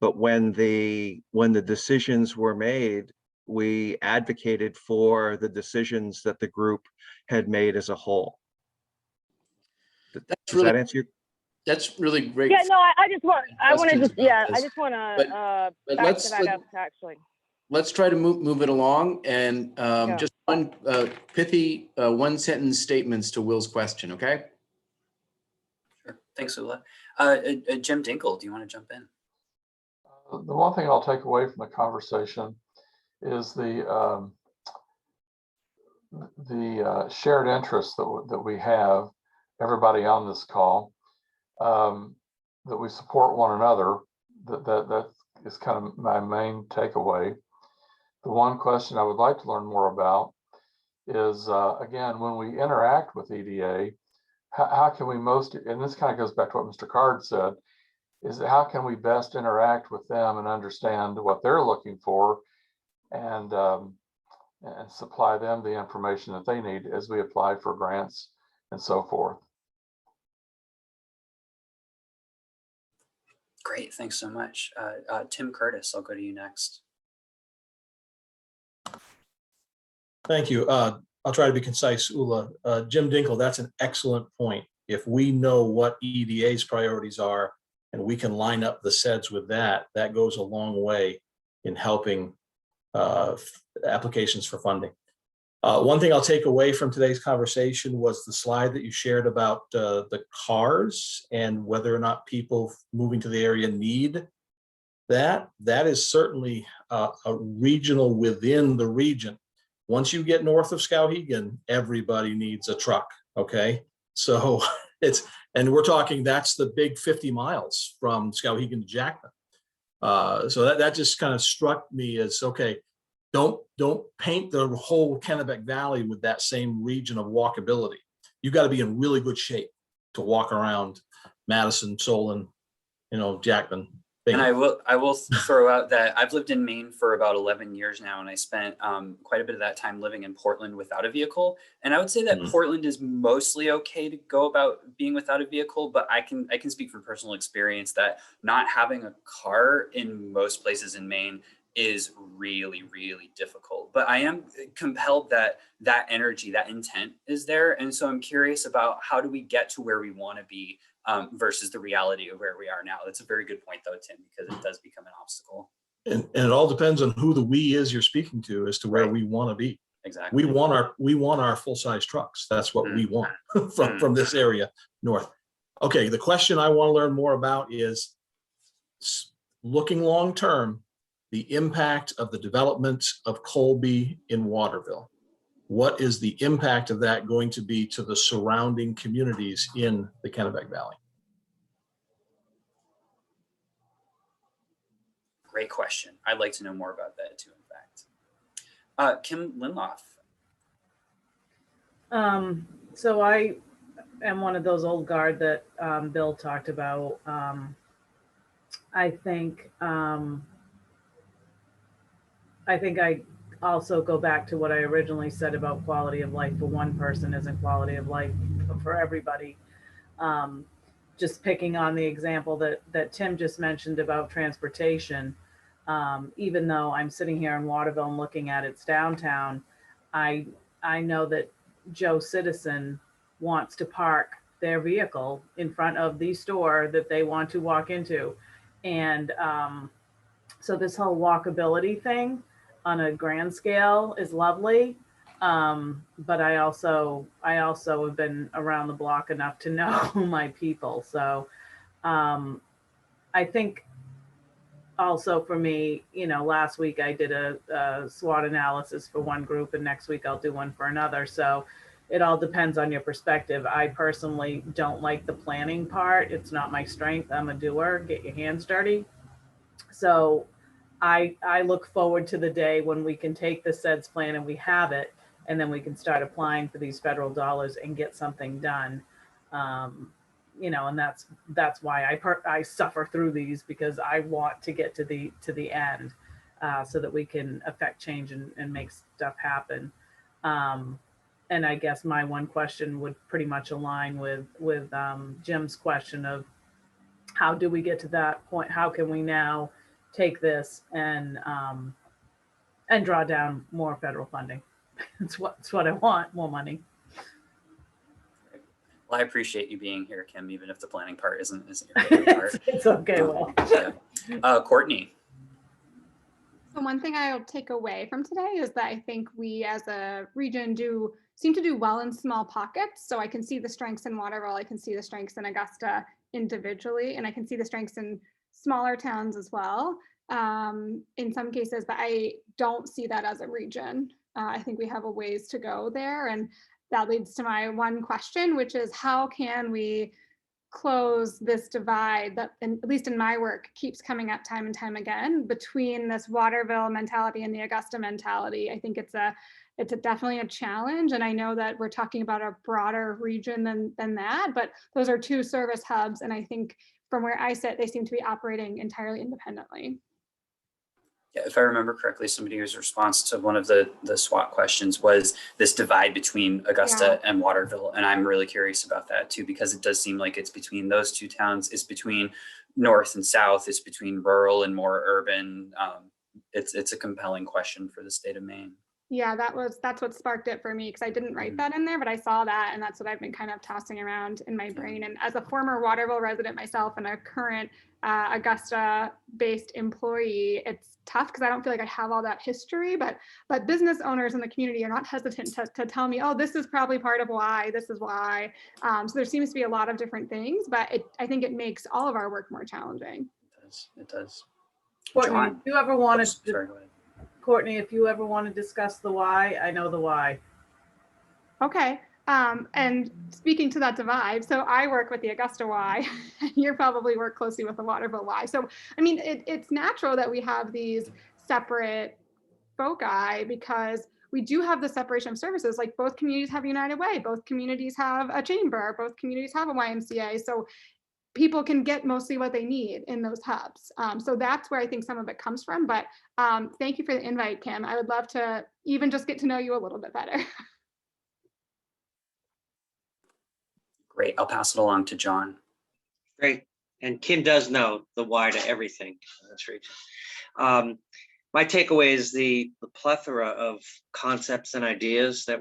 But when the decisions were made, we advocated for the decisions that the group had made as a whole. Does that answer your? That's really great. Yeah, no, I just want to back that up actually. Let's try to move it along, and just one pithy one-sentence statements to Will's question, okay? Sure. Thanks, Ula. Jim Dinkle, do you want to jump in? The one thing I'll take away from the conversation is the shared interest that we have, everybody on this call, that we support one another. That is kind of my main takeaway. The one question I would like to learn more about is, again, when we interact with EDA, how can we and this kind of goes back to what Mr. Card said, is how can we best interact with them and understand what they're looking for, and supply them the information that they need as we apply for grants and so forth. Great, thanks so much. Tim Curtis, I'll go to you next. Thank you. I'll try to be concise, Ula. Jim Dinkle, that's an excellent point. If we know what EDA's priorities are and we can line up the SEDS with that, that goes a long way in helping applications for funding. One thing I'll take away from today's conversation was the slide that you shared about the cars and whether or not people moving to the area need that. That is certainly a regional within the region. Once you get north of Skowhegan, everybody needs a truck, okay? So and we're talking, that's the big 50 miles from Skowhegan to Jackman. So that just kind of struck me as, okay, don't paint the whole Kennebec Valley with that same region of walkability. You got to be in really good shape to walk around Madison, Solon, Jackman. And I will throw out that I've lived in Maine for about 11 years now, and I spent quite a bit of that time living in Portland without a vehicle. And I would say that Portland is mostly okay to go about being without a vehicle, but I can speak from personal experience that not having a car in most places in Maine is really, really difficult. But I am compelled that that energy, that intent is there. And so I'm curious about how do we get to where we want to be versus the reality of where we are now. That's a very good point though, Tim, because it does become an obstacle. And it all depends on who the we is you're speaking to as to where we want to be. Exactly. We want our full-size trucks. That's what we want from this area north. Okay, the question I want to learn more about is looking long-term, the impact of the development of Colby in Waterville. What is the impact of that going to be to the surrounding communities in the Kennebec Valley? Great question. I'd like to know more about that too, in fact. Kim Linloff. So I am one of those old guard that Bill talked about. I think I also go back to what I originally said about quality of life for one person isn't quality of life for everybody. Just picking on the example that Tim just mentioned about transportation, even though I'm sitting here in Waterville and looking at its downtown, I know that Joe Citizen wants to park their vehicle in front of the store that they want to walk into. And so this whole walkability thing on a grand scale is lovely. But I also have been around the block enough to know my people. So I think also for me, last week I did a SWOT analysis for one group and next week I'll do one for another. So it all depends on your perspective. I personally don't like the planning part. It's not my strength. I'm a doer, get your hands dirty. So I look forward to the day when we can take the SEDS plan and we have it, and then we can start applying for these federal dollars and get something done. And that's why I suffer through these, because I want to get to the end so that we can affect change and make stuff happen. And I guess my one question would pretty much align with Jim's question of how do we get to that point? How can we now take this and draw down more federal funding? It's what I want, more money. Well, I appreciate you being here, Kim, even if the planning part isn't your favorite part. It's okay, Will. Yeah. Courtney. So one thing I'll take away from today is that I think we as a region seem to do well in small pockets. So I can see the strengths in Waterville, I can see the strengths in Augusta individually, and I can see the strengths in smaller towns as well in some cases, but I don't see that as a region. I think we have a ways to go there. And that leads to my one question, which is how can we close this divide that, at least in my work, keeps coming up time and time again between this Waterville mentality and the Augusta mentality. I think it's definitely a challenge. And I know that we're talking about a broader region than that, but those are two service hubs. And I think from where I sit, they seem to be operating entirely independently. Yeah, if I remember correctly, somebody's response to one of the SWOT questions was this divide between Augusta and Waterville. And I'm really curious about that too, because it does seem like it's between those two towns. It's between north and south. It's between rural and more urban. It's a compelling question for the state of Maine. Yeah, that's what sparked it for me, because I didn't write that in there, but I saw that, and that's what I've been kind of tossing around in my brain. And as a former Waterville resident myself and a current Augusta-based employee, it's tough because I don't feel like I have all that history, but business owners in the community are not hesitant to tell me, oh, this is probably part of why, this is why. So there seems to be a lot of different things, but I think it makes all of our work more challenging. It does. Courtney, John? if you ever wanted Sorry, go ahead. Courtney, if you ever want to discuss the why, I know the why. Okay. And speaking to that divide, so I work with the Augusta Y, and you probably work closely with the Waterville Y. So, I mean, it's natural that we have these separate foci because we do have the separation of services. Like both communities have United Way, both communities have a chamber, both communities have a YMCA. So people can get mostly what they need in those hubs. So that's where I think some of it comes from. But thank you for the invite, Kim. I would love to even just get to know you a little bit better. Great. I'll pass it along to John. Great. And Kim does know the why to everything. That's right. my takeaway is the plethora of concepts and ideas that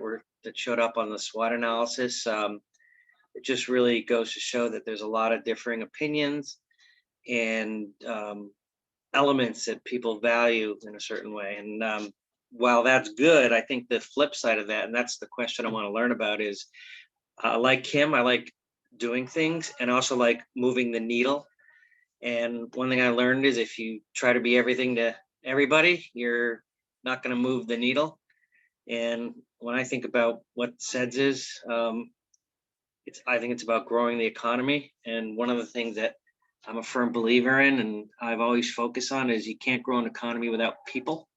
showed up on the SWOT analysis. It just really goes to show that there's a lot of differing opinions and elements that people value in a certain way. And while that's good, I think the flip side of that, and that's the question I want to learn about, is like Kim, I like doing things and also like moving the needle. And one thing I learned is if you try to be everything to everybody, you're not going to move the needle. And when I think about what CEDS is, I think it's about growing the economy. And one of the things that I'm a firm believer in, and I've always focused on, is you can't grow an economy without people.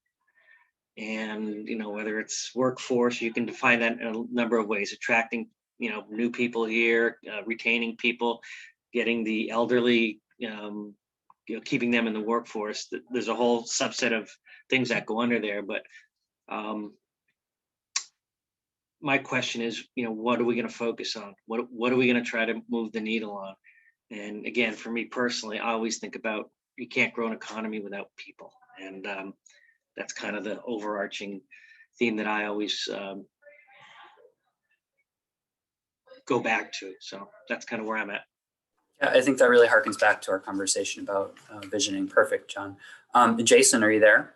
And, whether it's workforce, you can define that in a number of ways: attracting, new people here, retaining people, getting the elderly, keeping them in the workforce. There's a whole subset of things that go under there. But my question is, what are we going to focus on? What are we going to try to move the needle on? And again, for me personally, I always think about, you can't grow an economy without people. And that's kind of the overarching theme that I always go back to. So that's kind of where I'm at. Yeah, I think that really harkens back to our conversation about visioning. Perfect, John. Jason, are you there?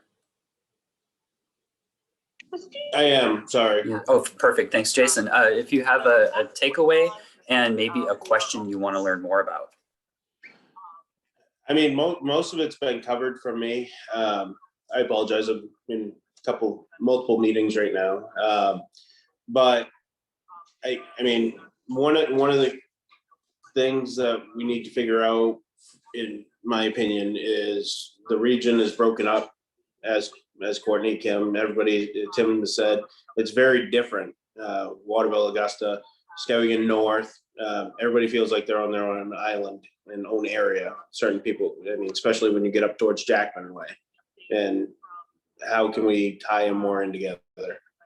I am, sorry. Oh, perfect. Thanks, Jason. If you have a takeaway and maybe a question you want to learn more about. I mean, most of it's been covered from me. I apologize. I'm in multiple meetings right now. But I mean, one of the things that we need to figure out, in my opinion, is the region is broken up, as Courtney, Kim, everybody, Tim said. It's very different. Waterville, Augusta, Skowhegan North, everybody feels like they're on their own island and own area. Certain people, I mean, especially when you get up towards Jackman way. And how can we tie them more in together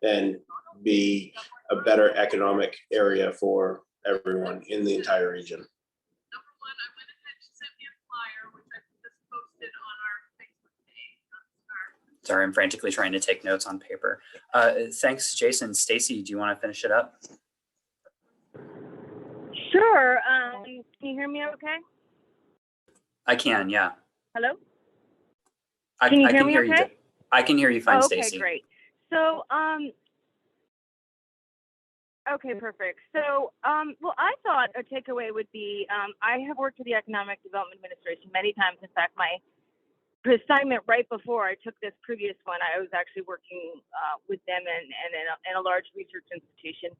and be a better economic area for everyone in the entire region? Sorry, I'm frantically trying to take notes on paper. Thanks, Jason. Stacy, do you want to finish it up? Sure. Can you hear me okay? I can, yeah. Hello? Can you hear me okay? I can hear you fine, okay, Stacy. Great. So, okay, perfect. So, well, I thought a takeaway would be, I have worked with the Economic Development Administration many times. In fact, my assignment right before I took this previous one, I was actually working with them in a large research institution.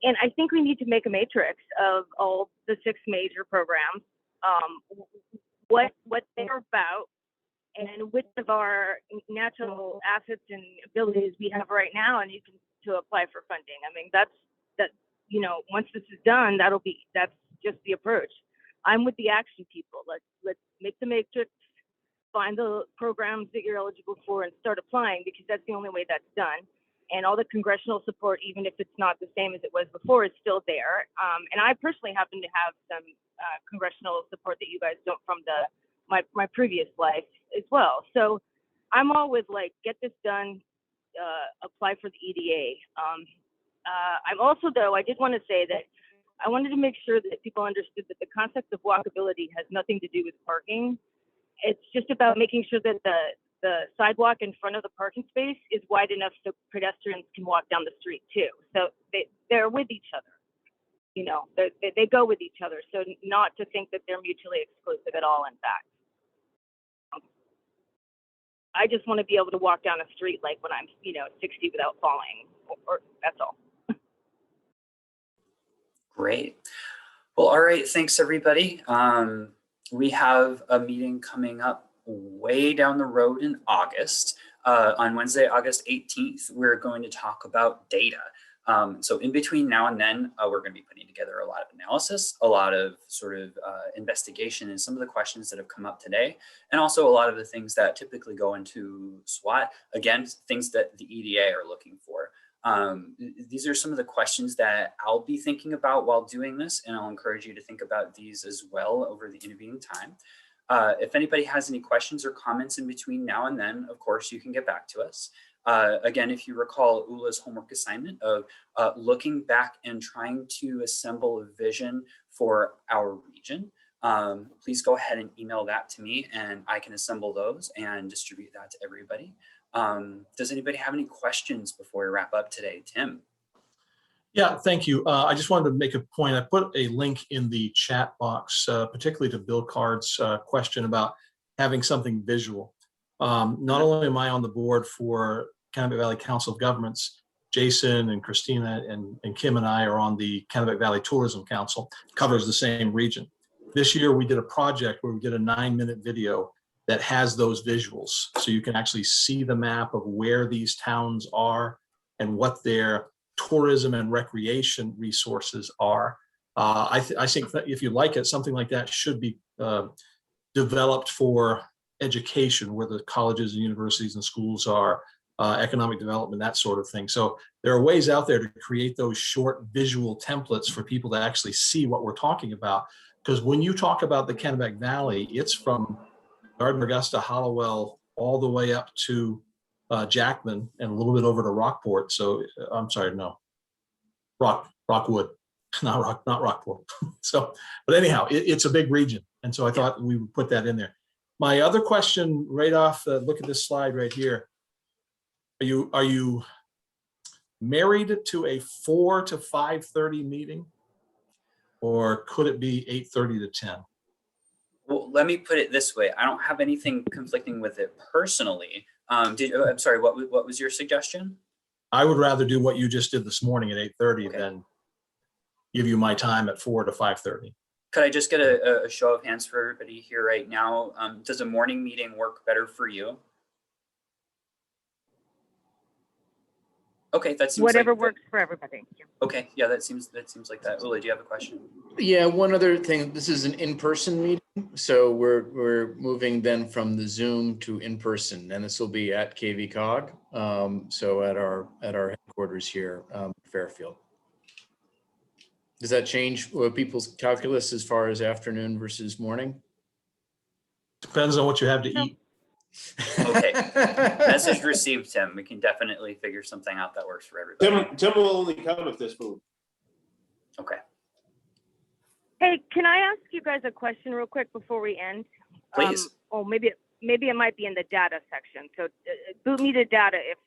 And I think we need to make a matrix of all the 6 major programs, what they're about, and which of our natural assets and abilities we have right now, and to apply for funding. I mean, that once this is done, that's just the approach. I'm with the action people. Let's make the matrix, find the programs that you're eligible for, and start applying, because that's the only way that's done. And all the congressional support, even if it's not the same as it was before, is still there. And I personally happen to have some congressional support that you guys don't from my previous life as well. So I'm all with, like, get this done, apply for the EDA. I'm also, though, I did want to say that I wanted to make sure that people understood that the concept of walkability has nothing to do with parking. It's just about making sure that the sidewalk in front of the parking space is wide enough so pedestrians can walk down the street too. So they're with each other, they go with each other. So not to think that they're mutually exclusive at all, in fact. I just want to be able to walk down a street like when I'm, 60 without falling, or that's all. Great. Well, all right. Thanks, everybody. We have a meeting coming up way down the road in August. On Wednesday, August 18th, we're going to talk about data. So in between now and then, we're going to be putting together a lot of analysis, a lot of sort of investigation in some of the questions that have come up today, and also a lot of the things that typically go into SWOT. Again, things that the EDA are looking for. These are some of the questions that I'll be thinking about while doing this, and I'll encourage you to think about these as well over the intervening time. If anybody has any questions or comments in between now and then, of course, you can get back to us. Again, if you recall Ula's homework assignment of looking back and trying to assemble a vision for our region, please go ahead and email that to me and I can assemble those and distribute that to everybody. Does anybody have any questions before we wrap up today? Tim? Yeah, thank you. I just wanted to make a point. I put a link in the chat box, particularly to Bill Card's question about having something visual. Not only am I on the board for Kennebec Valley Council of Governments, Jason and Christina and Kim and I are on the Kennebec Valley Tourism Council, covers the same region. This year we did a project where we did a 9-minute video that has those visuals. So you can actually see the map of where these towns are and what their tourism and recreation resources are. I think that if you like it, something like that should be developed for education, where the colleges and universities and schools are, economic development, that sort of thing. So there are ways out there to create those short visual templates for people to actually see what we're talking about. Because when you talk about the Kennebec Valley, it's from Garden, Augusta, Hollowell, all the way up to Jackman and a little bit over to Rockport. So I'm sorry, no, Rockwood, not Rockport. So, but anyhow, it's a big region. And so I thought we would put that in there. My other question right off, look at this slide right here. Are you married to a 4 to 5:30 meeting? Or could it be 8:30 to 10? Well, let me put it this way. I don't have anything conflicting with it personally. I'm sorry, what was your suggestion? I would rather do what you just did this morning at 8:30 Okay. than give you my time at 4 to 5:30. Could I just get a show of hands for everybody here right now? Does a morning meeting work better for you? Okay, that seems Whatever like works for everybody. okay, yeah, that seems like that. Ula, do you have a question? Yeah, one other thing, this is an in-person meeting, so we're moving then from the Zoom to in-person, and this will be at KVCOG, so at our headquarters here, Fairfield. Does that change people's calculus as far as afternoon versus morning? Depends on what you have to eat. Okay. Message received, Tim. We can definitely figure something out that works for everybody. Tim will only come if there's food. Okay. Hey, can I ask you guys a question real quick before we end? Please. Maybe it might be in the data section. So boot me to data. If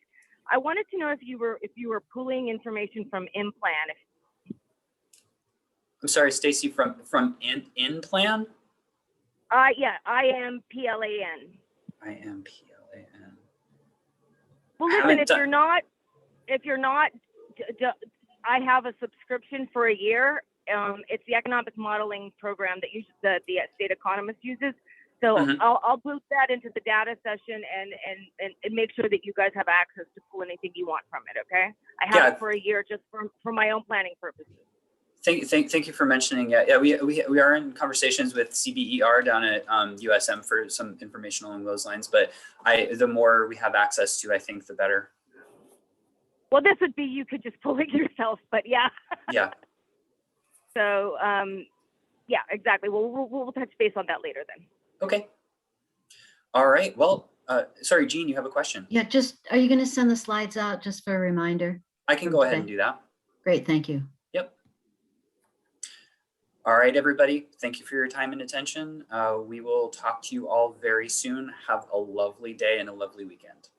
I wanted to know if you were pulling information from InPlan. I'm sorry, Stacy, from InPlan? Yeah, IMPLAN. IMPLAN. Well, listen, if you're not, I have a subscription for a year. It's the economic modeling program that the state economist uses. So I'll boot that into the data session and make sure that you guys have access to pull anything you want from it. Okay, I have it for a year just for my own planning purposes. Thank you for mentioning. Yeah, we are in conversations with CBER down at USM for some information along those lines. But the more we have access to, I think the better. Well, this would be you could just pull it yourself, but yeah. Yeah. So yeah, exactly. We'll touch base on that later then. Okay. All right. Well, sorry, Jean, you have a question. Yeah, are you going to send the slides out just for a reminder? I can go ahead and do that. Great, thank you. Yep. All right, everybody. Thank you for your time and attention. We will talk to you all very soon. Have a lovely day and a lovely weekend.